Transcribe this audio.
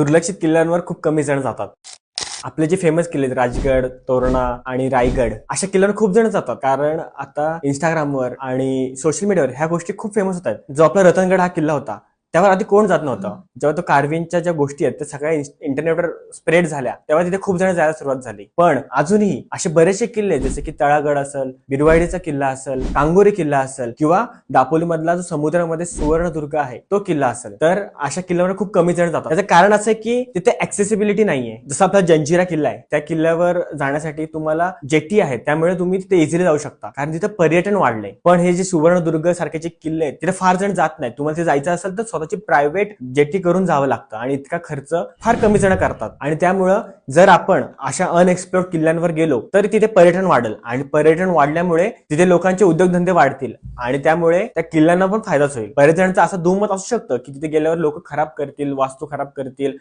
दुर्लक्षित किल्ल्यांवर खूप कमी जण जातात. आपले जे फेमस किल्ले आहेत, राजगड, तोरणा आणि रायगड, अशा किल्ल्यांवर खूप जण जातात. कारण आता इंस्टाग्रामवर आणि सोशल मीडियावर ह्या गोष्टी खूप फेमस होत आहेत. जो आपला रतनगड हा किल्ला होता, त्यावर आधी कोण जात नव्हतं. जेव्हा तो कारविनच्या ज्या गोष्टी आहेत त्या सगळ्या इंटरनेटवर स्प्रेड झाल्या, तेव्हा तिथे खूप जण जायला सुरुवात झाली. पण अजूनही असे बरेचसे किल्ले जसे की तळागड असेल, बिरवाडीचा किल्ला असेल, कांगोरी किल्ला असेल किंवा दापोली मधला जो समुद्रामध्ये सुवर्णदुर्ग आहे तो किल्ला असेल, तर अशा किल्ल्यावर खूप कमी जण जातात. त्याचं कारण असं आहे की तिथे ऍक्सेसिबिलिटी नाहीये. जसं आपला जंजिरा किल्ला आहे, त्या किल्ल्यावर जाण्यासाठी तुम्हाला जेटी आहे, त्यामुळे तुम्ही तिथे इझिली जाऊ शकता, कारण तिथे पर्यटन वाढलंय. पण हे जे सुवर्णदुर्ग सारखे जे किल्ले आहेत तिथे फार जण जात नाहीत. तुम्हाला तिथे जायचं असेल तर स्वतःची प्रायव्हेट जेटी करून जावं लागतं आणि इतका खर्च फार कमी जण करतात. आणि त्यामुळं जर आपण अशा अनएक्सप्लोर्ड किल्ल्यांवर गेलो तर तिथे पर्यटन वाढेल आणि पर्यटन वाढल्यामुळे तिथे लोकांचे उद्योगधंदे वाढतील आणि त्यामुळे त्या किल्ल्यांना पण फायदाच होईल. बरेच जणांचं असं दुमत असू शकतं की तिथे गेल्यावर लोक खराब करतील, वास्तू खराब करतील,